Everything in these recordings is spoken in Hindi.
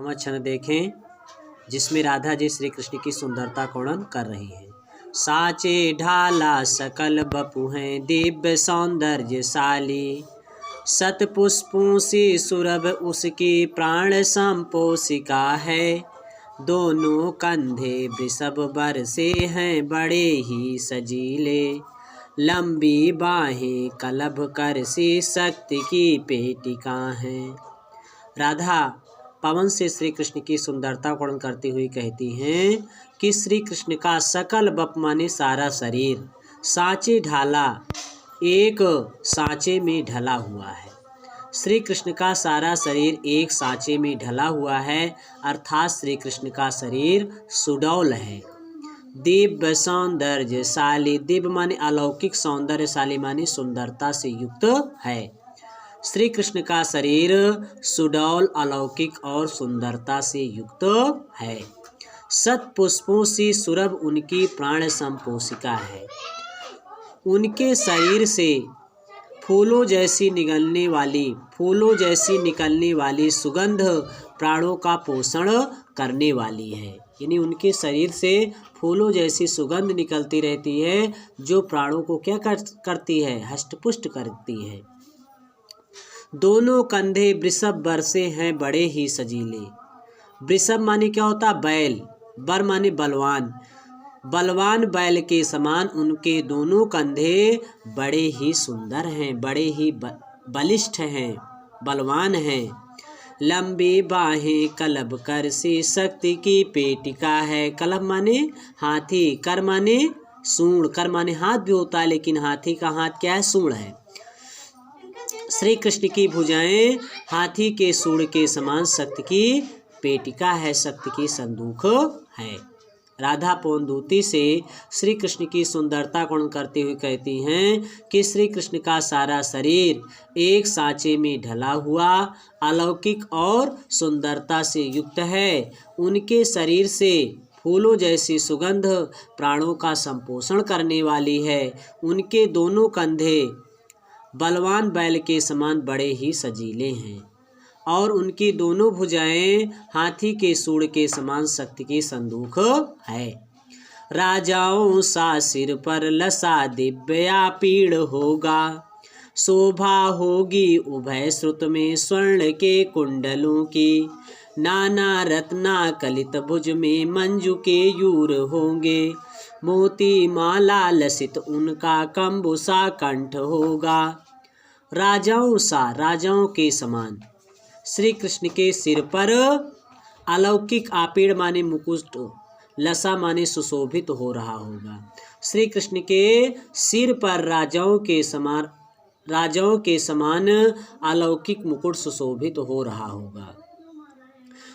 11वां छंद देखें, जिसमें राधा जी श्री कृष्ण की सुंदरता का वर्णन कर रही हैं। साचे ढाला सकल बपु हैं दिव्य सौंदर्यशाली, सत पुष्पों से सुरभ उसकी प्राण संपोषिका है। दोनों कंधे वृषभ बरसे हैं बड़े ही सजीले, लंबी बाहें कलभ कर से शक्ति की पेटिका हैं। राधा पवन से श्री कृष्ण की सुंदरता का वर्णन करती हुई कहती हैं कि श्री कृष्ण का सकल बप माने सारा शरीर सांचे ढाला, एक सांचे में ढला हुआ है। श्री कृष्ण का सारा शरीर एक सांचे में ढला हुआ है, अर्थात श्री कृष्ण का शरीर सुडौल है। दिव्य सौंदर्यशाली, दिव्य माने अलौकिक, सौंदर्यशाली माने सुंदरता से युक्त है। श्री कृष्ण का शरीर सुडौल, अलौकिक और सुंदरता से युक्त है। सत पुष्पों से सुरभ उनकी प्राण संपोषिका है। उनके शरीर से फूलों जैसी निकलने वाली सुगंध प्राणों का पोषण करने वाली है। यानी उनके शरीर से फूलों जैसी सुगंध निकलती रहती है, जो प्राणों को क्या करती है, हष्टपुष्ट करती है। दोनों कंधे वृषभ बरसे हैं बड़े ही सजीले। वृषभ माने क्या होता, बैल, बर माने बलवान, बलवान बैल के समान उनके दोनों कंधे बड़े ही सुंदर हैं, बड़े ही बलिष्ठ हैं, बलवान हैं। लंबी बाहें कलभ कर से शक्ति की पेटिका है। कलभ माने हाथी, कर माने सूंड, कर माने हाथ भी होता है, लेकिन हाथी का हाथ क्या है, सूंड है। श्री कृष्ण की भुजाएं हाथी के सूंड के समान शक्ति की पेटिका है, शक्ति की संदूक है। राधा पौंदूती से श्री कृष्ण की सुंदरता का वर्णन करते हुए कहती हैं कि श्री कृष्ण का सारा शरीर एक सांचे में ढला हुआ, अलौकिक और सुंदरता से युक्त है। उनके शरीर से फूलों जैसी सुगंध प्राणों का संपोषण करने वाली है। उनके दोनों कंधे बलवान बैल के समान बड़े ही सजीले हैं और उनकी दोनों भुजाएं हाथी के सूंड के समान शक्ति की संदूक है। राजाओं सा सिर पर लसा दिव्या पीड़ होगा, शोभा होगी उभय श्रुत में स्वर्ण के कुंडलों की। नाना रत्ना कलित भुज में मंजू के यूर होंगे, मोती माला लसित उनका कंबुसा कंठ होगा। राजाओं सा, राजाओं के समान श्री कृष्ण के सिर पर अलौकिक, आपीड़ माने मुकुट, लसा माने सुशोभित हो रहा होगा। श्री कृष्ण के सिर पर राजाओं के समान अलौकिक मुकुट सुशोभित हो रहा होगा।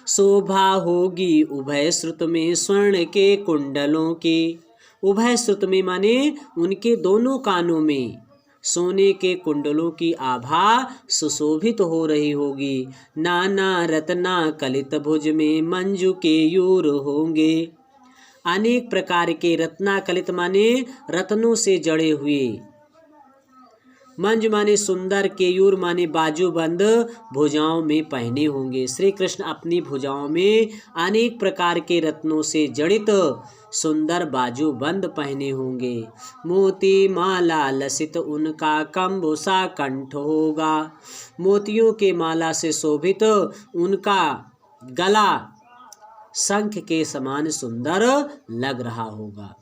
शोभा होगी उभय श्रुत में स्वर्ण के कुंडलों की। उभय श्रुत में माने उनके दोनों कानों में सोने के कुंडलों की आभा सुशोभित हो रही होगी। नाना रत्ना कलित भुज में मंजू के यूर होंगे। अनेक प्रकार के रत्ना कलित माने रत्नों से जड़े हुए, मंज माने सुंदर, केयूर माने बाजूबंद भुजाओं में पहने होंगे। श्री कृष्ण अपनी भुजाओं में अनेक प्रकार के रत्नों से जड़ित सुंदर बाजूबंद पहने होंगे। मोती माला लसित उनका कंबुसा कंठ होगा। मोतियों के माला से शोभित उनका गला शंख के समान सुंदर लग रहा होगा।